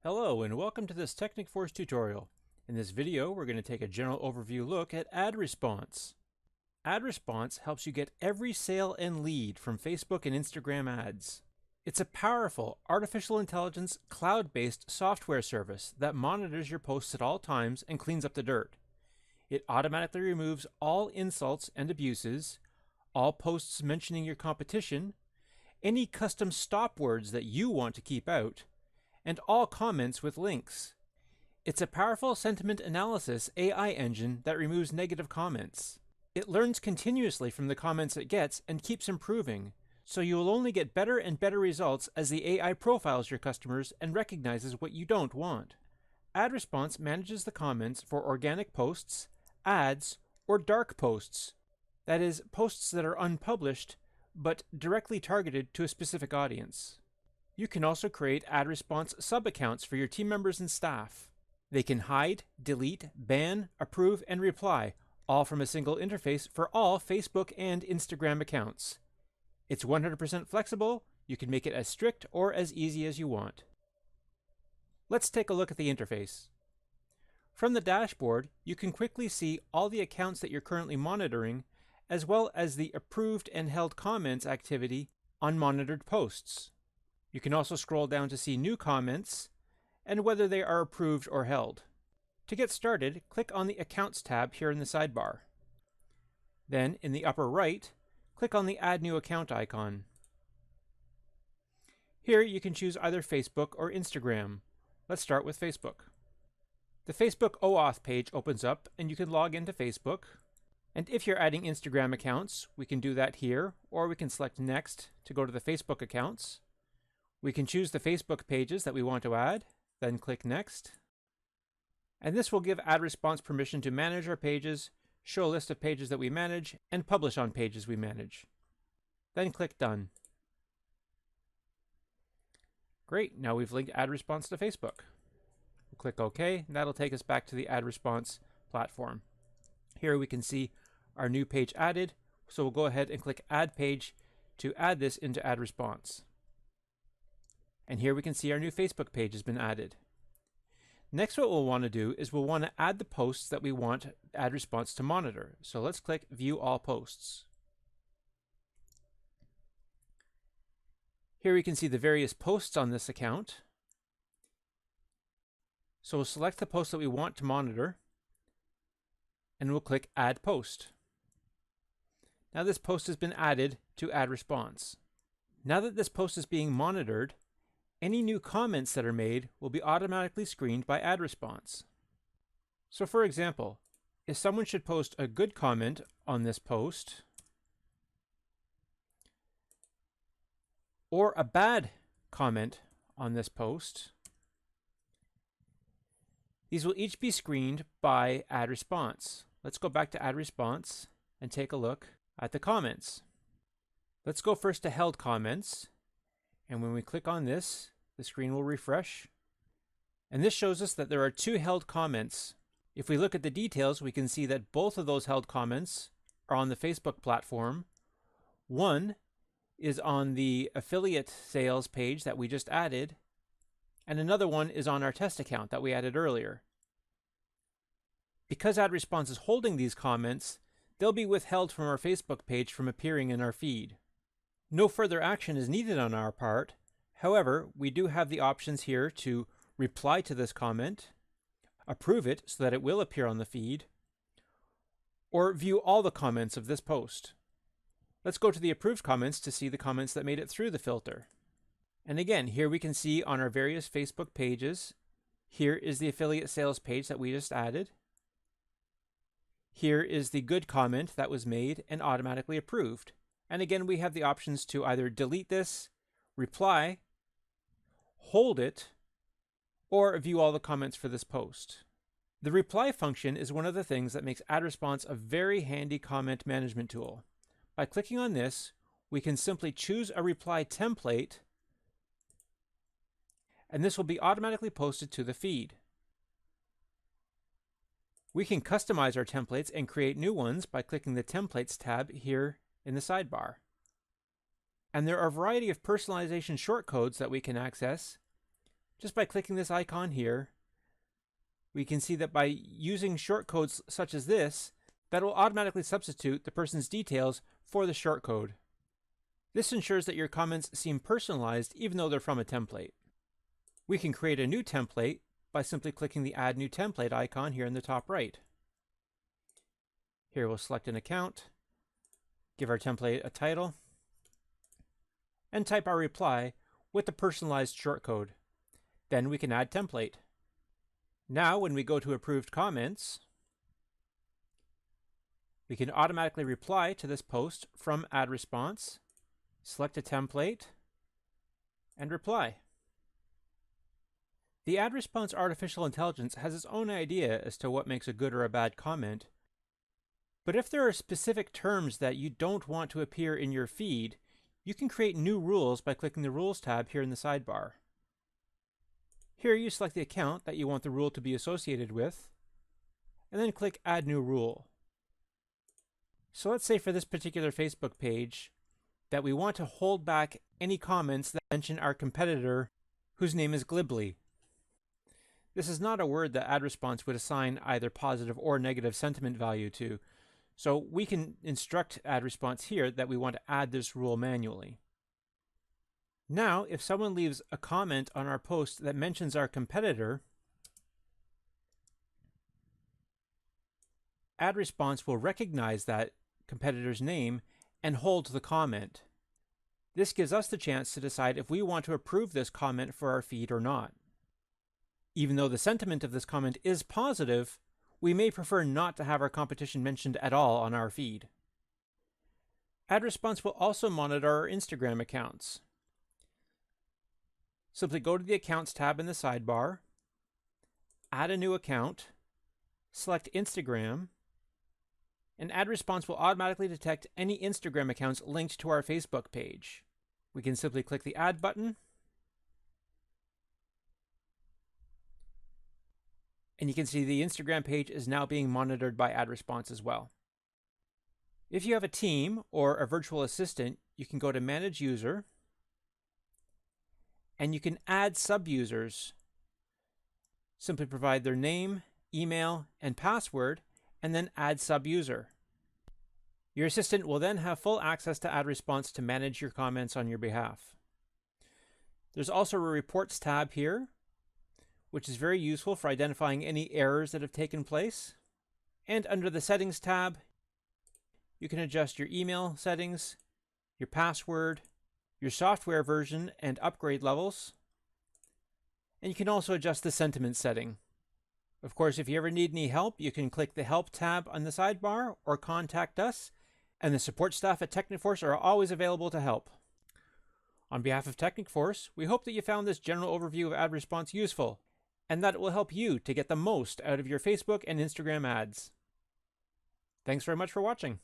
Hello and welcome to this TechnicForce tutorial. In this video, we're going to take a general overview look at Ad Response. Ad Response helps you get every sale and lead from Facebook and Instagram ads. It's a powerful artificial intelligence cloud-based software service that monitors your posts at all times and cleans up the dirt. It automatically removes all insults and abuses, all posts mentioning your competition, any custom stop words that you want to keep out, and all comments with links. It's a powerful sentiment analysis AI engine that removes negative comments. It learns continuously from the comments it gets and keeps improving, so you will only get better and better results as the AI profiles your customers and recognizes what you don't want. Ad Response manages the comments for organic posts, ads, or dark posts. That is, posts that are unpublished but directly targeted to a specific audience. You can also create Ad Response sub-accounts for your team members and staff. They can hide, delete, ban, approve, and reply, all from a single interface for all Facebook and Instagram accounts. It's 100% flexible. You can make it as strict or as easy as you want. Let's take a look at the interface. From the dashboard, you can quickly see all the accounts that you're currently monitoring, as well as the approved and held comments activity on monitored posts. You can also scroll down to see new comments and whether they are approved or held. To get started, click on the Accounts tab here in the sidebar. Then, in the upper right, click on the Add New Account icon. Here you can choose either Facebook or Instagram. Let's start with Facebook. The Facebook OAuth page opens up and you can log into Facebook. And if you're adding Instagram accounts, we can do that here, or we can select Next to go to the Facebook accounts. We can choose the Facebook pages that we want to add, then click Next. And this will give Ad Response permission to manage our pages, show a list of pages that we manage, and publish on pages we manage. Then click Done. Great, now we've linked Ad Response to Facebook. We'll click OK, and that'll take us back to the Ad Response platform. Here we can see our new page added, so we'll go ahead and click Add Page to add this into Ad Response. And here we can see our new Facebook page has been added. Next, what we'll want to do is we'll want to add the posts that we want Ad Response to monitor. So let's click View All Posts. Here we can see the various posts on this account. So we'll select the post that we want to monitor, and we'll click Add Post. Now this post has been added to Ad Response. Now that this post is being monitored, any new comments that are made will be automatically screened by Ad Response. So for example, if someone should post a good comment on this post, or a bad comment on this post, these will each be screened by Ad Response. Let's go back to Ad Response and take a look at the comments. Let's go first to held comments. And when we click on this, the screen will refresh. And this shows us that there are two held comments. If we look at the details, we can see that both of those held comments are on the Facebook platform. One is on the affiliate sales page that we just added, and another one is on our test account that we added earlier. Because Ad Response is holding these comments, they'll be withheld from our Facebook page from appearing in our feed. No further action is needed on our part. However, we do have the options here to reply to this comment, approve it so that it will appear on the feed, or view all the comments of this post. Let's go to the approved comments to see the comments that made it through the filter. And again, here we can see on our various Facebook pages, here is the affiliate sales page that we just added. Here is the good comment that was made and automatically approved. And again, we have the options to either delete this, reply, hold it, or view all the comments for this post. The reply function is one of the things that makes Ad Response a very handy comment management tool. By clicking on this, we can simply choose a reply template, and this will be automatically posted to the feed. We can customize our templates and create new ones by clicking the Templates tab here in the sidebar. And there are a variety of personalization shortcodes that we can access Just by clicking this icon here, we can see that by using shortcodes such as this, that will automatically substitute the person's details for the shortcode. This ensures that your comments seem personalized even though they're from a template. We can create a new template by simply clicking the Add New Template icon here in the top right. Here we'll select an account, give our template a title, and type our reply with the personalized shortcode. Then we can add template. Now when we go to approved comments, we can automatically reply to this post from Add Response, select a template, and reply. The Add Response artificial intelligence has its own idea as to what makes a good or a bad comment, but if there are specific terms that you don't want to appear in your feed, you can create new rules by clicking the Rules tab here in the sidebar. Here you select the account that you want the rule to be associated with, and then click Add New Rule. So let's say for this particular Facebook page that we want to hold back any comments that mention our competitor whose name is Glibly. This is not a word that Add Response would assign either positive or negative sentiment value to, so we can instruct Add Response here that we want to add this rule manually. Now, if someone leaves a comment on our post that mentions our competitor, Add Response will recognize that competitor's name and hold the comment. This gives us the chance to decide if we want to approve this comment for our feed or not. Even though the sentiment of this comment is positive, we may prefer not to have our competition mentioned at all on our feed. Add Response will also monitor our Instagram accounts. Simply go to the Accounts tab in the sidebar, add a new account, select Instagram, and Add Response will automatically detect any Instagram accounts linked to our Facebook page. We can simply click the Add button, and you can see the Instagram page is now being monitored by Add Response as well. If you have a team or a virtual assistant, you can go to Manage User, and you can add sub-users. Simply provide their name, email, and password, and then add sub-user. Your assistant will then have full access to Add Response to manage your comments on your behalf. There's also a Reports tab here, which is very useful for identifying any errors that have taken place. And under the Settings tab, you can adjust your email settings, your password, your software version and upgrade levels, and you can also adjust the sentiment setting. Of course, if you ever need any help, you can click the Help tab on the sidebar or contact us, and the support staff at Technic-Force are always available to help. On behalf of Technic-Force, we hope that you found this general overview of Add Response useful, and that it will help you to get the most out of your Facebook and Instagram ads. Thanks very much for watching.